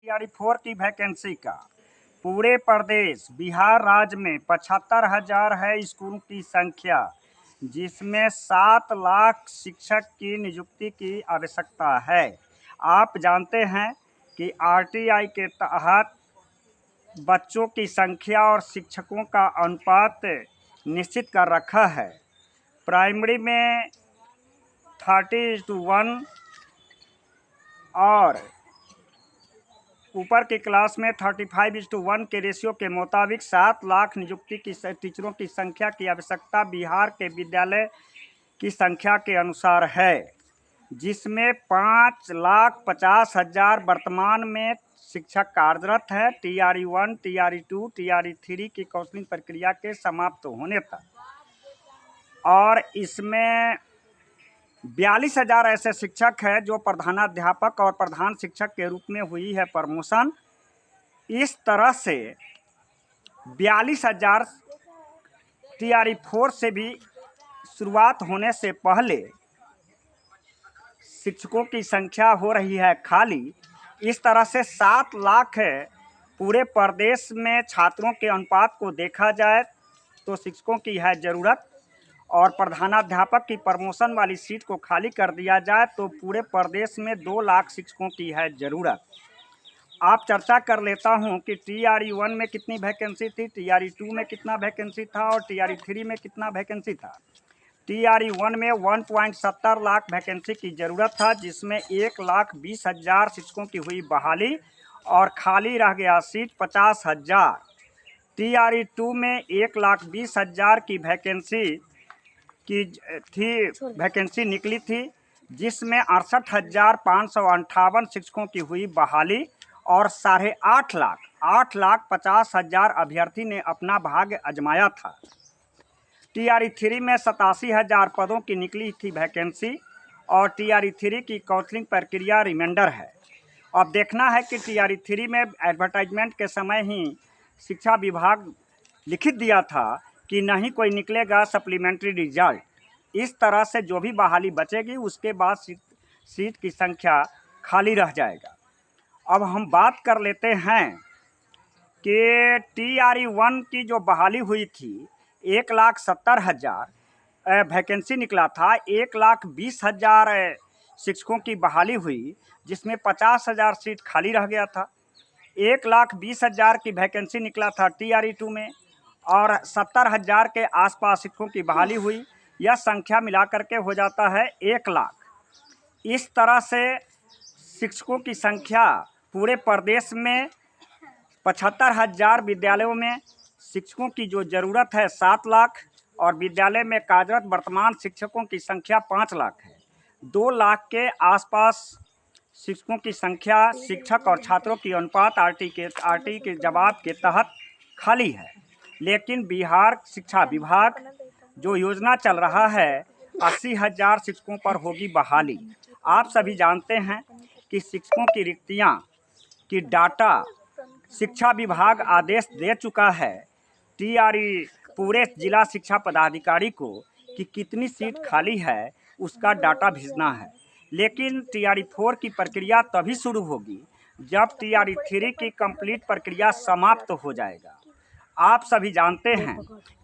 तैयारी 4 की वैकेंसी का पूरे प्रदेश बिहार राज्य में 75,000 है स्कूल की संख्या, जिसमें 7 लाख शिक्षक की नियुक्ति की आवश्यकता है। आप जानते हैं कि आरटीआई के तहत बच्चों की संख्या और शिक्षकों का अनुपात निश्चित कर रखा है। प्राइमरी में 30:1 और ऊपर की क्लास में 35:1 के रेशियो के मुताबिक 7 लाख नियुक्ति की टीचरों की संख्या की आवश्यकता बिहार के विद्यालय की संख्या के अनुसार है, जिसमें 5,50,000 वर्तमान में शिक्षक कार्यरत है। टीआरई 1, टीआरई 2, टीआरई 3 की काउंसलिंग प्रक्रिया के समाप्त होने तक, और इसमें 42,000 ऐसे शिक्षक हैं जो प्रधानाध्यापक और प्रधान शिक्षक के रूप में हुई है प्रमोशन। इस तरह से 42,000 टीआरई 4 से भी शुरुआत होने से पहले शिक्षकों की संख्या हो रही है खाली। इस तरह से 7 लाख पूरे प्रदेश में छात्रों के अनुपात को देखा जाए तो शिक्षकों की है ज़रूरत, और प्रधानाध्यापक की प्रमोशन वाली सीट को खाली कर दिया जाए तो पूरे प्रदेश में 2 लाख शिक्षकों की है ज़रूरत। आप चर्चा कर लेता हूं कि टीआरई 1 में कितनी वैकेंसी थी, टीआरई 2 में कितना वैकेंसी था और टीआरई 3 में कितना वैकेंसी था। टीआरई 1 में 1.70 लाख वैकेंसी की ज़रूरत था, जिसमें 1,20,000 शिक्षकों की हुई बहाली और खाली रह गया सीट 50,000। टीआरई 2 में 1,20,000 की वैकेंसी निकली थी, जिसमें 68,558 शिक्षकों की हुई बहाली और 8,50,000 अभ्यर्थी ने अपना भाग्य आजमाया था। टीआरई 3 में 87,000 पदों की निकली थी वैकेंसी, और टीआरई 3 की काउंसलिंग प्रक्रिया रिमाइंडर है। अब देखना है कि टीआरई 3 में एडवर्टाइजमेंट के समय ही शिक्षा विभाग लिखित दिया था कि नहीं कोई निकलेगा सप्लीमेंट्री रिजल्ट। इस तरह से जो भी बहाली बचेगी उसके बाद सीट की संख्या खाली रह जाएगा। अब हम बात कर लेते हैं कि टीआरई 1 की जो बहाली हुई थी 1,70,000 वैकेंसी निकला था, 1,20,000 शिक्षकों की बहाली हुई, जिसमें 50,000 सीट खाली रह गया था। 1,20,000 की वैकेंसी निकला था टीआरई 2 में, और 70,000 के आसपास शिक्षकों की बहाली हुई। यह संख्या मिलाकर के हो जाता है 1 लाख। इस तरह से शिक्षकों की संख्या पूरे प्रदेश में 75,000 विद्यालयों में शिक्षकों की जो ज़रूरत है 7 लाख, और विद्यालय में कार्यरत वर्तमान शिक्षकों की संख्या 5 लाख है। 2 लाख के आसपास शिक्षकों की संख्या शिक्षक और छात्रों की अनुपात आरटी के जवाब के तहत खाली है। लेकिन बिहार शिक्षा विभाग जो योजना चल रहा है 80,000 शिक्षकों पर होगी बहाली। आप सभी जानते हैं कि शिक्षकों की रिक्तियां की डाटा शिक्षा विभाग आदेश दे चुका है टीआरई पूरे जिला शिक्षा पदाधिकारी को कि कितनी सीट खाली है उसका डाटा भेजना है। लेकिन टीआरई 4 की प्रक्रिया तभी शुरू होगी जब टीआरई 3 की कंप्लीट प्रक्रिया समाप्त हो जाएगा। आप सभी जानते हैं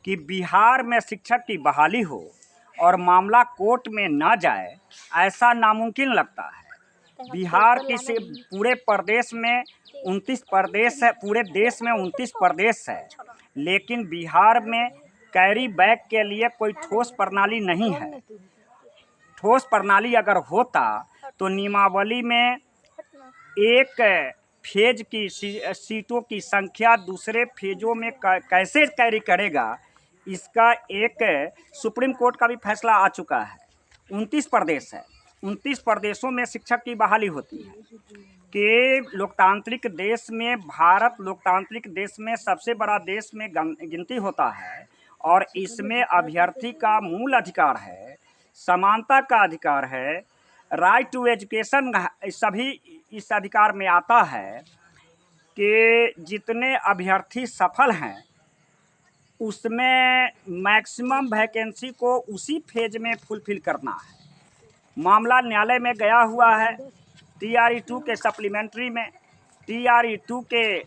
कि बिहार में शिक्षक की बहाली हो और मामला कोर्ट में न जाए, ऐसा नामुमकिन लगता है। बिहार की से पूरे प्रदेश में 29 प्रदेश है, पूरे देश में 29 प्रदेश है, लेकिन बिहार में कैरी बैक के लिए कोई ठोस प्रणाली नहीं है। ठोस प्रणाली अगर होता तो नियमावली में एक फेज की सीटों की संख्या दूसरे फेजों में कैसे कैरी करेगा, इसका एक सुप्रीम कोर्ट का भी फैसला आ चुका है। 29 प्रदेश है, 29 प्रदेशों में शिक्षक की बहाली होती है कि लोकतांत्रिक देश में, भारत लोकतांत्रिक देश में सबसे बड़ा देश में गिनती होता है, और इसमें अभ्यर्थी का मूल अधिकार है, समानता का अधिकार है, राइट टू एजुकेशन सभी इस अधिकार में आता है कि जितने अभ्यर्थी सफल हैं उसमें मैक्सिमम वैकेंसी को उसी फेज में फुलफिल करना है। मामला न्यायालय में गया हुआ है टीआरई 2 के सप्लीमेंट्री में, TRE 2 के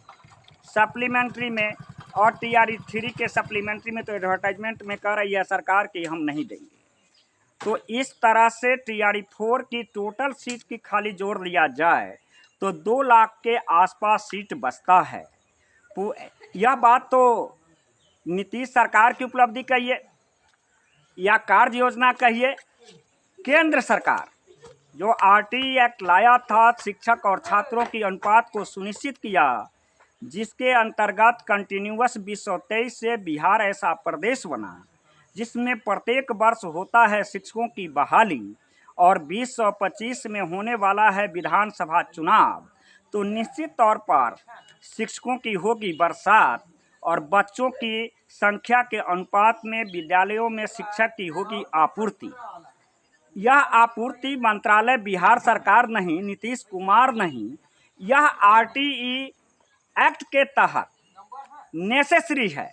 सप्लीमेंट्री में और TRE 3 के सप्लीमेंट्री में तो एडवर्टाइजमेंट में कह रही है सरकार कि हम नहीं देंगे। तो इस तरह से TRE 4 की टोटल सीट की खाली जोड़ लिया जाए तो 2 लाख के आसपास सीट बचता है। यह बात तो नीतीश सरकार की उपलब्धि कहिए या कार्य योजना कहिए, केंद्र सरकार जो RTE एक्ट लाया था, शिक्षक और छात्रों की अनुपात को सुनिश्चित किया, जिसके अंतर्गत कंटिन्यूअस 2023 से बिहार ऐसा प्रदेश बना जिसमें प्रत्येक वर्ष होता है शिक्षकों की बहाली और 2025 में होने वाला है विधानसभा चुनाव, तो निश्चित तौर पर शिक्षकों की होगी बरसात और बच्चों की संख्या के अनुपात में विद्यालयों में शिक्षक की होगी आपूर्ति। यह आपूर्ति मंत्रालय बिहार सरकार नहीं, नीतीश कुमार नहीं, यह RTE एक्ट के तहत नेसेसरी है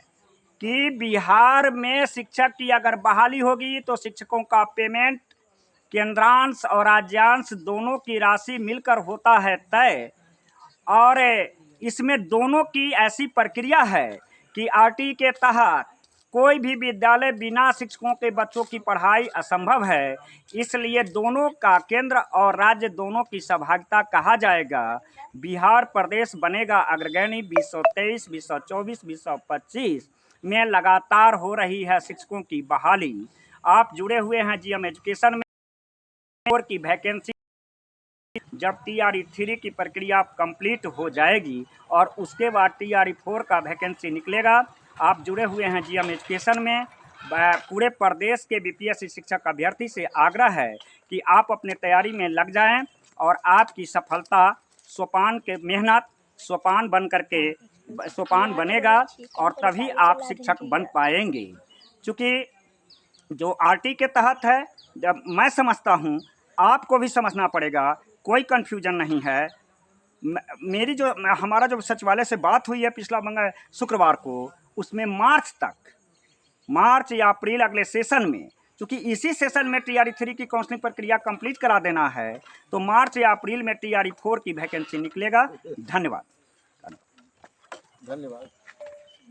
कि बिहार में शिक्षक की अगर बहाली होगी तो शिक्षकों का पेमेंट केंद्रांश और राज्यांश दोनों की राशि मिलकर होता है तय, और इसमें दोनों की ऐसी प्रक्रिया है कि RTE के तहत कोई भी विद्यालय बिना शिक्षकों के बच्चों की पढ़ाई असंभव है। इसलिए दोनों का, केंद्र और राज्य दोनों की सहभागिता कहा जाएगा। बिहार प्रदेश बनेगा अग्रगण्य। 2023, 2024, 2025 में लगातार हो रही है शिक्षकों की बहाली। आप जुड़े हुए हैं GM एजुकेशन में। और की वैकेंसी जब TRE 3 की प्रक्रिया कंप्लीट हो जाएगी और उसके बाद TRE 4 का वैकेंसी निकलेगा। आप जुड़े हुए हैं GM एजुकेशन में। पूरे प्रदेश के BPSC शिक्षक अभ्यर्थी से आग्रह है कि आप अपने तैयारी में लग जाएं और आपकी सफलता सोपान के मेहनत सोपान बन करके सोपान बनेगा और तभी आप शिक्षक बन पाएंगे। क्योंकि जो RTE के तहत है, जब मैं समझता हूँ आपको भी समझना पड़ेगा, कोई कन्फ्यूजन नहीं है। मेरी जो हमारा जो सचिवालय से बात हुई है पिछला शुक्रवार को, उसमें मार्च या अप्रैल अगले सेशन में, क्योंकि इसी सेशन में TRE 3 की काउंसलिंग प्रक्रिया कंप्लीट करा देना है, तो मार्च या अप्रैल में TRE 4 की वैकेंसी निकलेगा। धन्यवाद।